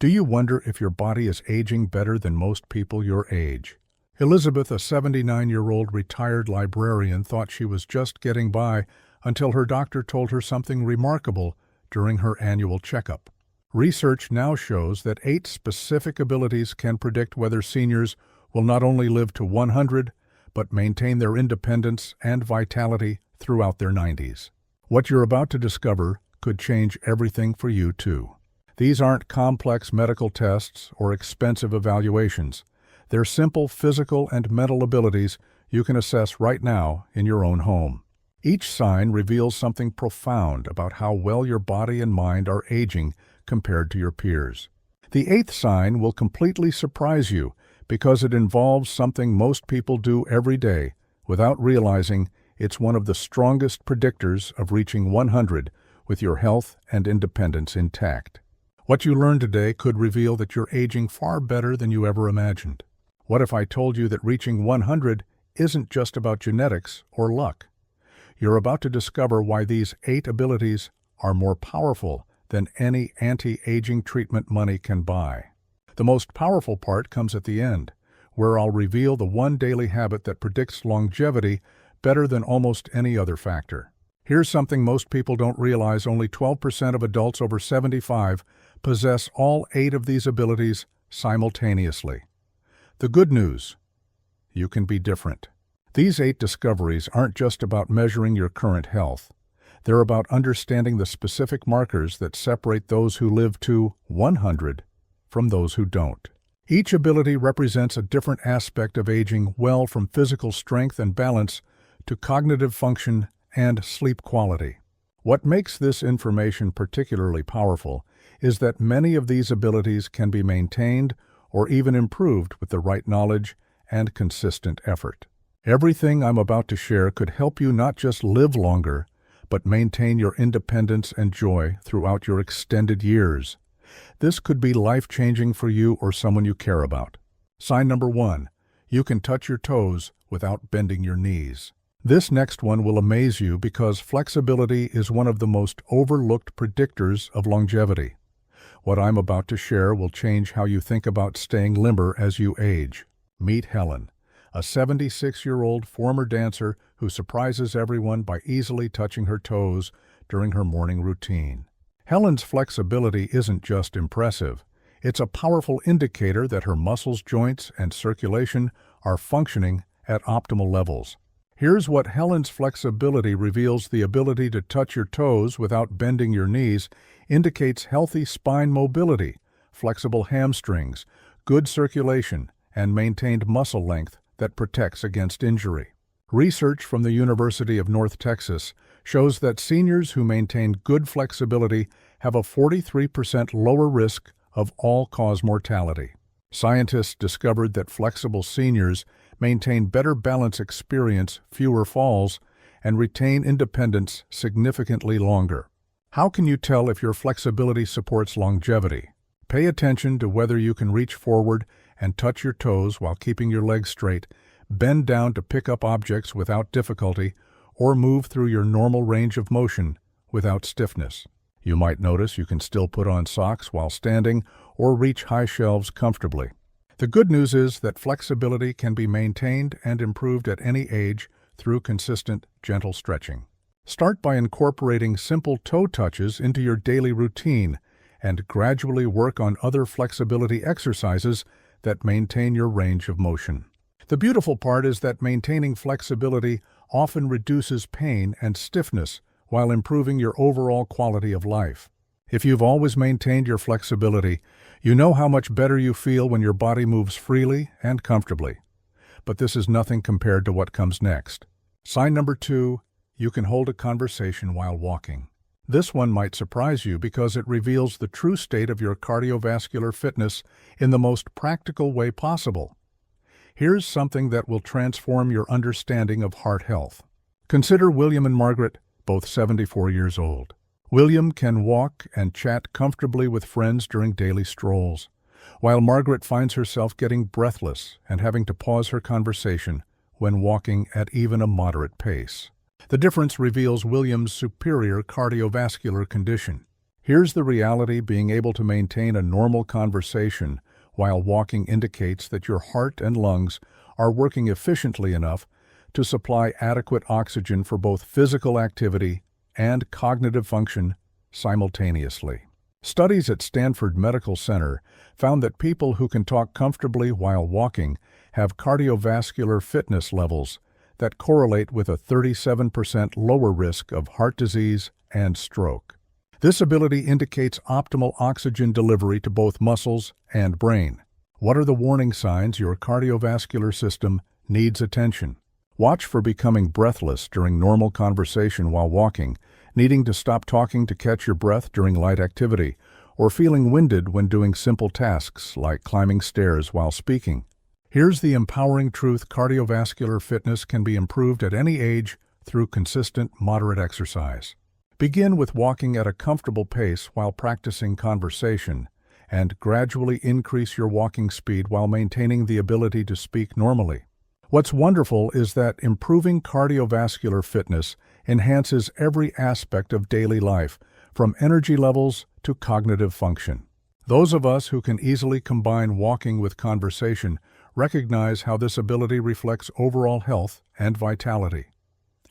Do you wonder if your body is aging better than most people your age? Elizabeth, a 79-year-old retired librarian, thought she was just getting by until her doctor told her something remarkable during her annual checkup. Research now shows that 8 specific abilities can predict whether seniors will not only live to 100, but maintain their independence and vitality throughout their 90s. What you're about to discover could change everything for you, too. These aren't complex medical tests or expensive evaluations. They're simple physical and mental abilities you can assess right now in your own home. Each sign reveals something profound about how well your body and mind are aging compared to your peers. The 8th sign will completely surprise you because it involves something most people do every day without realizing it's one of the strongest predictors of reaching 100 with your health and independence intact. What you learn today could reveal that you're aging far better than you ever imagined. What if I told you that reaching 100 isn't just about genetics or luck? You're about to discover why these 8 abilities are more powerful than any anti-aging treatment money can buy. The most powerful part comes at the end, where I'll reveal the one daily habit that predicts longevity better than almost any other factor. Here's something most people don't realize: only 12% of adults over 75 possess all 8 of these abilities simultaneously. The good news: you can be different. These 8 discoveries aren't just about measuring your current health. They're about understanding the specific markers that separate those who live to 100 from those who don't. Each ability represents a different aspect of aging well, from physical strength and balance to cognitive function and sleep quality. What makes this information particularly powerful is that many of these abilities can be maintained or even improved with the right knowledge and consistent effort. Everything I'm about to share could help you not just live longer, but maintain your independence and joy throughout your extended years. This could be life-changing for you or someone you care about. Sign number 1: you can touch your toes without bending your knees. This next one will amaze you because flexibility is one of the most overlooked predictors of longevity. What I'm about to share will change how you think about staying limber as you age. Meet Helen, a 76-year-old former dancer who surprises everyone by easily touching her toes during her morning routine. Helen's flexibility isn't just impressive, it's a powerful indicator that her muscles, joints, and circulation are functioning at optimal levels. Here's what Helen's flexibility reveals: the ability to touch your toes without bending your knees indicates healthy spine mobility, flexible hamstrings, good circulation, and maintained muscle length that protects against injury. Research from the University of North Texas shows that seniors who maintain good flexibility have a 43% lower risk of all-cause mortality. Scientists discovered that flexible seniors maintain better balance, experience fewer falls, and retain independence significantly longer. How can you tell if your flexibility supports longevity? Pay attention to whether you can reach forward and touch your toes while keeping your legs straight, bend down to pick up objects without difficulty, or move through your normal range of motion without stiffness. You might notice you can still put on socks while standing or reach high shelves comfortably. The good news is that flexibility can be maintained and improved at any age through consistent, gentle stretching. Start by incorporating simple toe touches into your daily routine and gradually work on other flexibility exercises that maintain your range of motion. The beautiful part is that maintaining flexibility often reduces pain and stiffness while improving your overall quality of life. If you've always maintained your flexibility, you know how much better you feel when your body moves freely and comfortably. But this is nothing compared to what comes next. Sign number 2: you can hold a conversation while walking. This one might surprise you because it reveals the true state of your cardiovascular fitness in the most practical way possible. Here's something that will transform your understanding of heart health. Consider William and Margaret, both 74 years old. William can walk and chat comfortably with friends during daily strolls, while Margaret finds herself getting breathless and having to pause her conversation when walking at even a moderate pace. The difference reveals William's superior cardiovascular condition. Here's the reality: being able to maintain a normal conversation while walking indicates that your heart and lungs are working efficiently enough to supply adequate oxygen for both physical activity and cognitive function simultaneously. Studies at Stanford Medical Center found that people who can talk comfortably while walking have cardiovascular fitness levels that correlate with a 37% lower risk of heart disease and stroke. This ability indicates optimal oxygen delivery to both muscles and brain. What are the warning signs your cardiovascular system needs attention? Watch for becoming breathless during normal conversation while walking, needing to stop talking to catch your breath during light activity, or feeling winded when doing simple tasks like climbing stairs while speaking. Here's the empowering truth: cardiovascular fitness can be improved at any age through consistent, moderate exercise. Begin with walking at a comfortable pace while practicing conversation, and gradually increase your walking speed while maintaining the ability to speak normally. What's wonderful is that improving cardiovascular fitness enhances every aspect of daily life, from energy levels to cognitive function. Those of us who can easily combine walking with conversation recognize how this ability reflects overall health and vitality.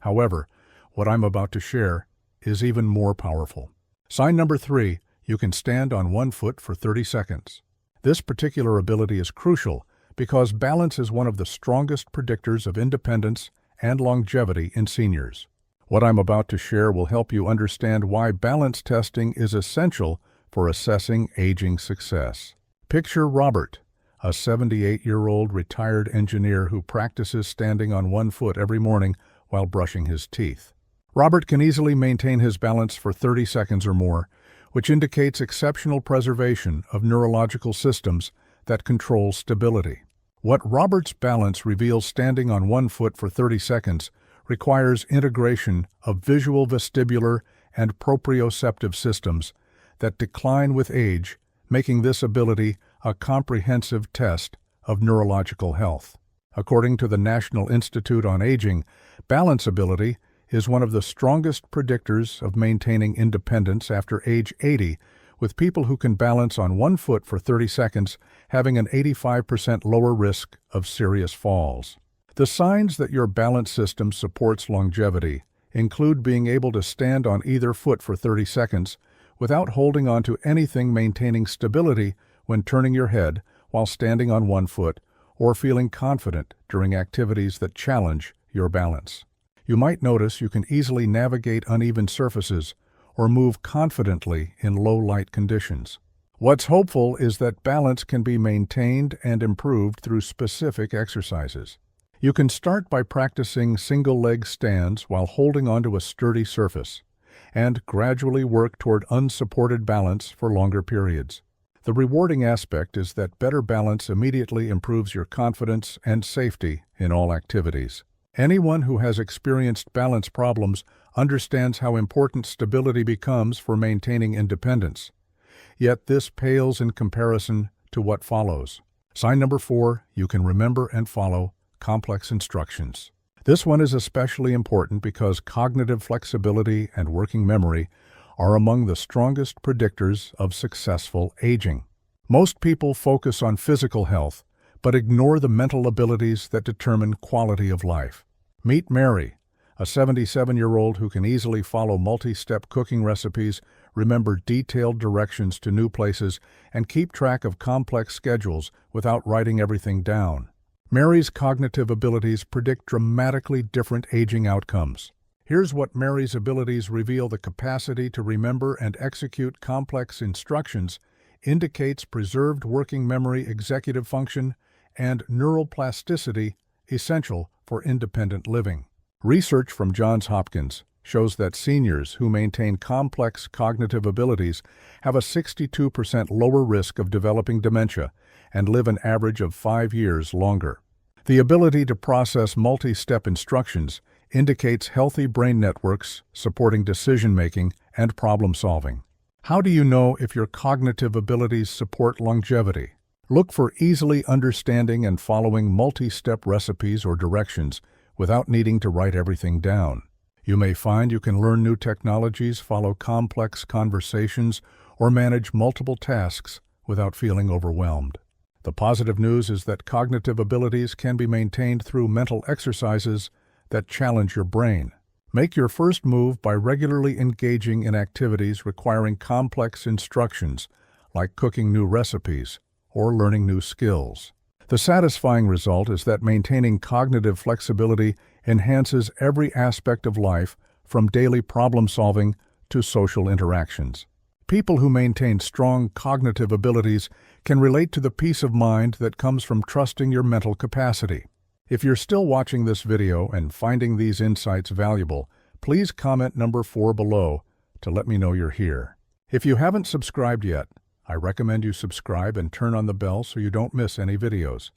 However, what I'm about to share is even more powerful. Sign number 3, you can stand on one foot for 30 seconds. This particular ability is crucial because balance is one of the strongest predictors of independence and longevity in seniors. What I'm about to share will help you understand why balance testing is essential for assessing aging success. Picture Robert, a 78-year-old retired engineer who practices standing on one foot every morning while brushing his teeth. Robert can easily maintain his balance for 30 seconds or more, which indicates exceptional preservation of neurological systems that control stability. What Robert's balance reveals: standing on one foot for 30 seconds requires integration of visual, vestibular, and proprioceptive systems that decline with age, making this ability a comprehensive test of neurological health. According to the National Institute on Aging, balance ability is one of the strongest predictors of maintaining independence after age 80, with people who can balance on one foot for 30 seconds having an 85% lower risk of serious falls. The signs that your balance system supports longevity include being able to stand on either foot for 30 seconds without holding on to anything, maintaining stability when turning your head while standing on one foot, or feeling confident during activities that challenge your balance. You might notice you can easily navigate uneven surfaces or move confidently in low light conditions. What's hopeful is that balance can be maintained and improved through specific exercises. You can start by practicing single-leg stands while holding onto a sturdy surface, and gradually work toward unsupported balance for longer periods. The rewarding aspect is that better balance immediately improves your confidence and safety in all activities. Anyone who has experienced balance problems understands how important stability becomes for maintaining independence. Yet this pales in comparison to what follows. Sign number 4, you can remember and follow complex instructions. This one is especially important because cognitive flexibility and working memory are among the strongest predictors of successful aging. Most people focus on physical health, but ignore the mental abilities that determine quality of life. Meet Mary, a 77-year-old who can easily follow multi-step cooking recipes, remember detailed directions to new places, and keep track of complex schedules without writing everything down. Mary's cognitive abilities predict dramatically different aging outcomes. Here's what Mary's abilities reveal: the capacity to remember and execute complex instructions indicates preserved working memory, executive function, and neural plasticity essential for independent living. Research from Johns Hopkins shows that seniors who maintain complex cognitive abilities have a 62% lower risk of developing dementia and live an average of 5 years longer. The ability to process multi-step instructions indicates healthy brain networks supporting decision-making and problem-solving. How do you know if your cognitive abilities support longevity? Look for easily understanding and following multi-step recipes or directions without needing to write everything down. You may find you can learn new technologies, follow complex conversations, or manage multiple tasks without feeling overwhelmed. The positive news is that cognitive abilities can be maintained through mental exercises that challenge your brain. Make your first move by regularly engaging in activities requiring complex instructions, like cooking new recipes or learning new skills. The satisfying result is that maintaining cognitive flexibility enhances every aspect of life, from daily problem-solving to social interactions. People who maintain strong cognitive abilities can relate to the peace of mind that comes from trusting your mental capacity. If you're still watching this video and finding these insights valuable, please comment number 4 below to let me know you're here. If you haven't subscribed yet, I recommend you subscribe and turn on the bell so you don't miss any videos.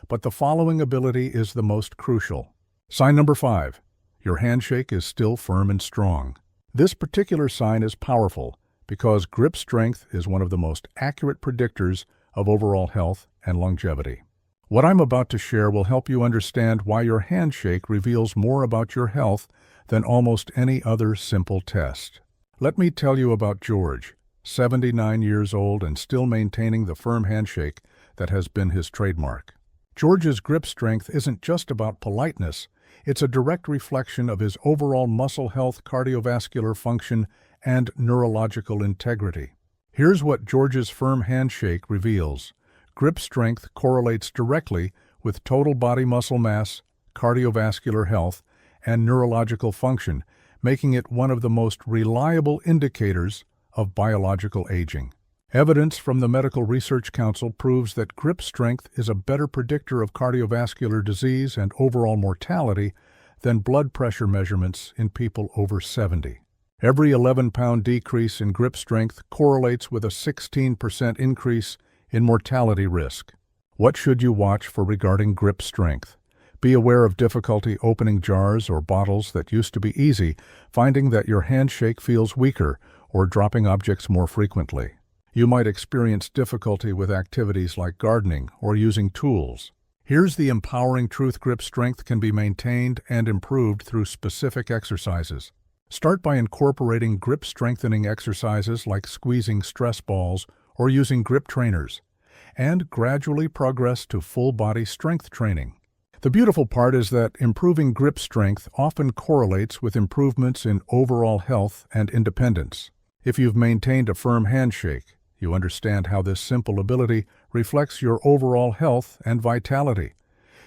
But the following ability is the most crucial. Sign number 5. Your handshake is still firm and strong. This particular sign is powerful because grip strength is one of the most accurate predictors of overall health and longevity. What I'm about to share will help you understand why your handshake reveals more about your health than almost any other simple test. Let me tell you about George, 79 years old and still maintaining the firm handshake that has been his trademark. George's grip strength isn't just about politeness, it's a direct reflection of his overall muscle health, cardiovascular function, and neurological integrity. Here's what George's firm handshake reveals. Grip strength correlates directly with total body muscle mass, cardiovascular health, and neurological function, making it one of the most reliable indicators of biological aging. Evidence from the Medical Research Council proves that grip strength is a better predictor of cardiovascular disease and overall mortality than blood pressure measurements in people over 70. Every 11-pound decrease in grip strength correlates with a 16% increase in mortality risk. What should you watch for regarding grip strength? Be aware of difficulty opening jars or bottles that used to be easy, finding that your handshake feels weaker, or dropping objects more frequently. You might experience difficulty with activities like gardening or using tools. Here's the empowering truth: grip strength can be maintained and improved through specific exercises. Start by incorporating grip strengthening exercises like squeezing stress balls or using grip trainers, and gradually progress to full-body strength training. The beautiful part is that improving grip strength often correlates with improvements in overall health and independence. If you've maintained a firm handshake, you understand how this simple ability reflects your overall health and vitality.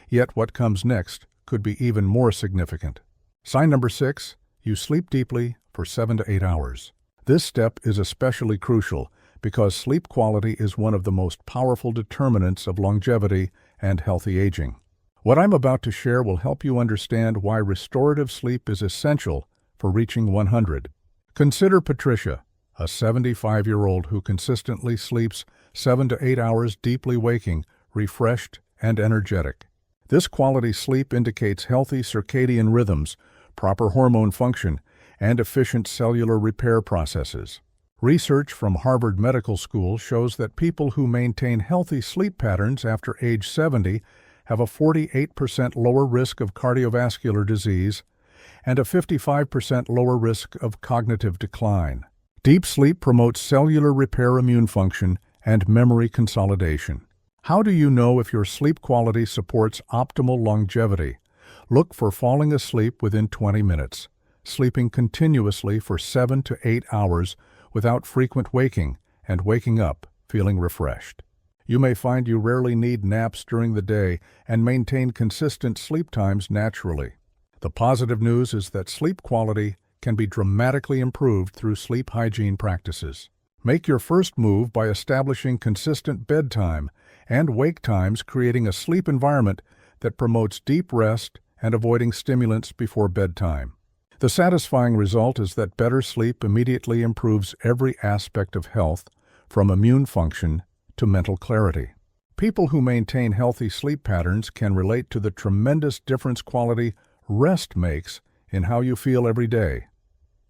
Yet what comes next could be even more significant. Sign number 6. You sleep deeply for 7 to 8 hours. This step is especially crucial because sleep quality is one of the most powerful determinants of longevity and healthy aging. What I'm about to share will help you understand why restorative sleep is essential for reaching 100. Consider Patricia, a 75-year-old who consistently sleeps 7 to 8 hours, deeply waking, refreshed, and energetic. This quality sleep indicates healthy circadian rhythms, proper hormone function, and efficient cellular repair processes. Research from Harvard Medical School shows that people who maintain healthy sleep patterns after age 70 have a 48% lower risk of cardiovascular disease and a 55% lower risk of cognitive decline. Deep sleep promotes cellular repair, immune function, and memory consolidation. How do you know if your sleep quality supports optimal longevity? Look for falling asleep within 20 minutes, sleeping continuously for 7 to 8 hours without frequent waking, and waking up feeling refreshed. You may find you rarely need naps during the day and maintain consistent sleep times naturally. The positive news is that sleep quality can be dramatically improved through sleep hygiene practices. Make your first move by establishing consistent bedtime and wake times, creating a sleep environment that promotes deep rest and avoiding stimulants before bedtime. The satisfying result is that better sleep immediately improves every aspect of health, from immune function to mental clarity. People who maintain healthy sleep patterns can relate to the tremendous difference quality rest makes in how you feel every day.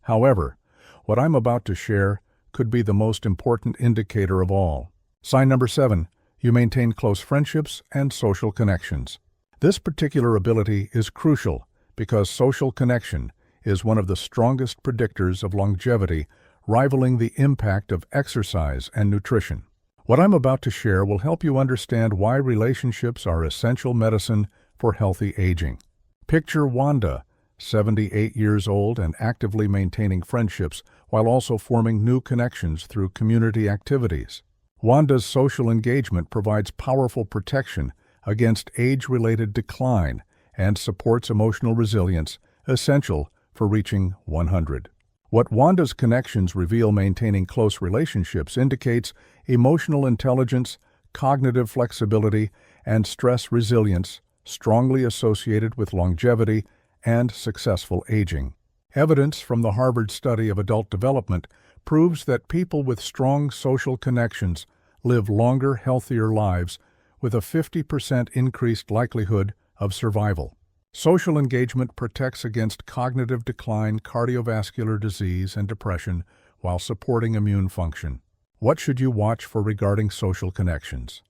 However, what I'm about to share could be the most important indicator of all. Sign number 7. You maintain close friendships and social connections. This particular ability is crucial because social connection is one of the strongest predictors of longevity, rivaling the impact of exercise and nutrition. What I'm about to share will help you understand why relationships are essential medicine for healthy aging. Picture Wanda, 78 years old and actively maintaining friendships while also forming new connections through community activities. Wanda's social engagement provides powerful protection against age-related decline and supports emotional resilience, essential for reaching 100. What Wanda's connections reveal maintaining close relationships indicates emotional intelligence, cognitive flexibility, and stress resilience strongly associated with longevity and successful aging. Evidence from the Harvard study of adult development proves that people with strong social connections live longer, healthier lives with a 50% increased likelihood of survival. Social engagement protects against cognitive decline, cardiovascular disease, and depression while supporting immune function. What should you watch for regarding social connections?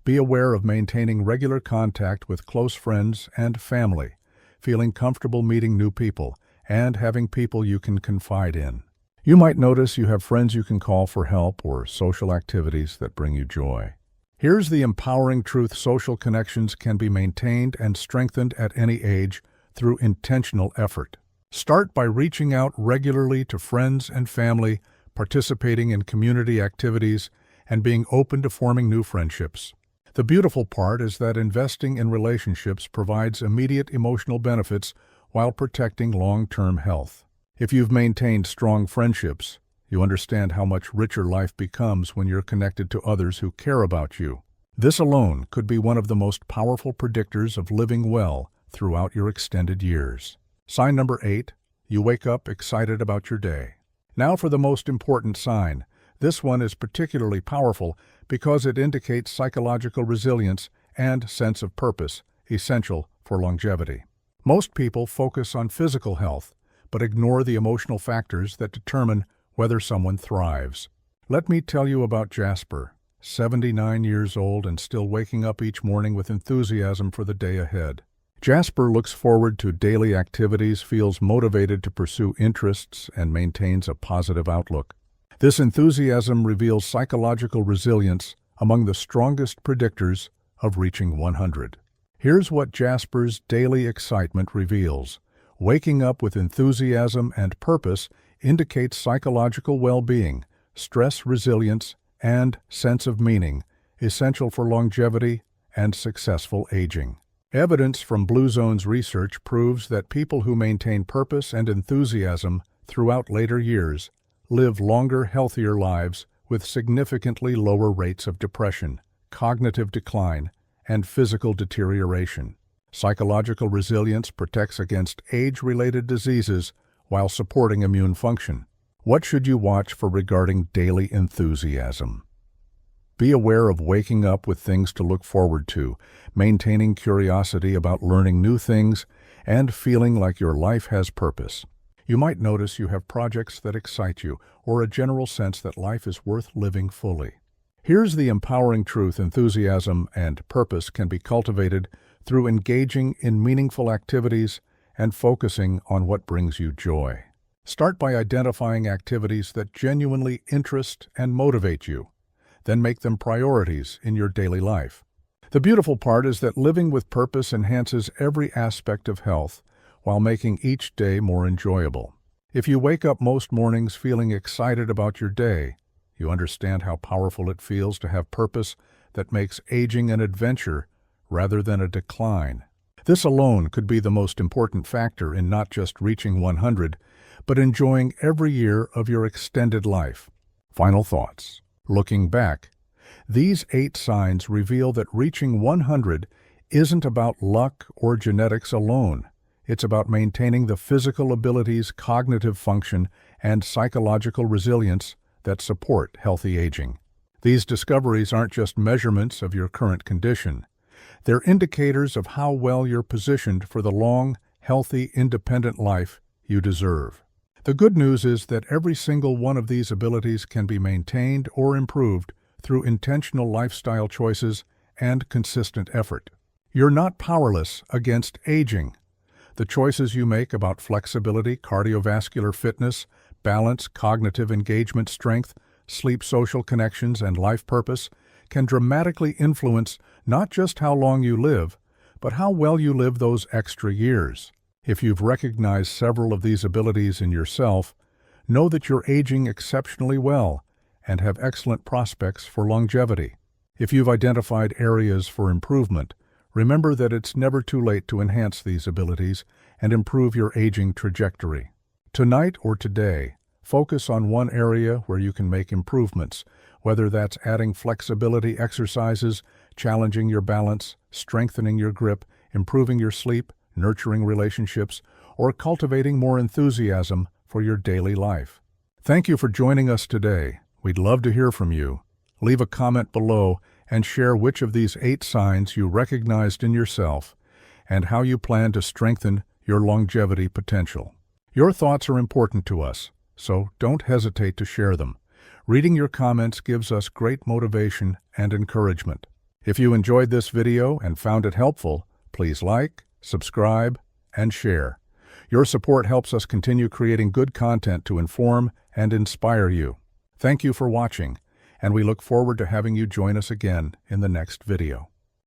Be aware of maintaining regular contact with close friends and family, feeling comfortable meeting new people, and having people you can confide in. You might notice you have friends you can call for help or social activities that bring you joy. Here's the empowering truth: social connections can be maintained and strengthened at any age through intentional effort. Start by reaching out regularly to friends and family, participating in community activities, and being open to forming new friendships. The beautiful part is that investing in relationships provides immediate emotional benefits while protecting long-term health. If you've maintained strong friendships, you understand how much richer life becomes when you're connected to others who care about you. This alone could be one of the most powerful predictors of living well throughout your extended years. Sign number 8, you wake up excited about your day. Now for the most important sign. This one is particularly powerful because it indicates psychological resilience and sense of purpose, essential for longevity. Most people focus on physical health, but ignore the emotional factors that determine whether someone thrives. Let me tell you about Jasper, 79 years old and still waking up each morning with enthusiasm for the day ahead. Jasper looks forward to daily activities, feels motivated to pursue interests, and maintains a positive outlook. This enthusiasm reveals psychological resilience among the strongest predictors of reaching 100. Here's what Jasper's daily excitement reveals. Waking up with enthusiasm and purpose indicates psychological well-being, stress resilience, and sense of meaning, essential for longevity and successful aging. Evidence from Blue Zone's research proves that people who maintain purpose and enthusiasm throughout later years live longer, healthier lives with significantly lower rates of depression, cognitive decline, and physical deterioration. Psychological resilience protects against age-related diseases while supporting immune function. What should you watch for regarding daily enthusiasm? Be aware of waking up with things to look forward to, maintaining curiosity about learning new things, and feeling like your life has purpose. You might notice you have projects that excite you, or a general sense that life is worth living fully. Here's the empowering truth: enthusiasm and purpose can be cultivated through engaging in meaningful activities and focusing on what brings you joy. Start by identifying activities that genuinely interest and motivate you. Then make them priorities in your daily life. The beautiful part is that living with purpose enhances every aspect of health while making each day more enjoyable. If you wake up most mornings feeling excited about your day, you understand how powerful it feels to have purpose that makes aging an adventure rather than a decline. This alone could be the most important factor in not just reaching 100, but enjoying every year of your extended life. Final thoughts. Looking back, these 8 signs reveal that reaching 100 isn't about luck or genetics alone. It's about maintaining the physical abilities, cognitive function, and psychological resilience that support healthy aging. These discoveries aren't just measurements of your current condition. They're indicators of how well you're positioned for the long, healthy, independent life you deserve. The good news is that every single one of these abilities can be maintained or improved through intentional lifestyle choices and consistent effort. You're not powerless against aging, The choices you make about flexibility, cardiovascular fitness, balance, cognitive engagement, strength, sleep, social connections, and life purpose can dramatically influence not just how long you live, but how well you live those extra years. If you've recognized several of these abilities in yourself, know that you're aging exceptionally well and have excellent prospects for longevity. If you've identified areas for improvement, remember that it's never too late to enhance these abilities and improve your aging trajectory. Tonight or today, focus on one area where you can make improvements, whether that's adding flexibility exercises, challenging your balance, strengthening your grip, improving your sleep, nurturing relationships, or cultivating more enthusiasm for your daily life. Thank you for joining us today. We'd love to hear from you. Leave a comment below and share which of these 8 signs you recognized in yourself and how you plan to strengthen your longevity potential. Your thoughts are important to us, so don't hesitate to share them. Reading your comments gives us great motivation and encouragement. If you enjoyed this video and found it helpful, please like, subscribe, and share. Your support helps us continue creating good content to inform and inspire you. Thank you for watching, and we look forward to having you join us again in the next video.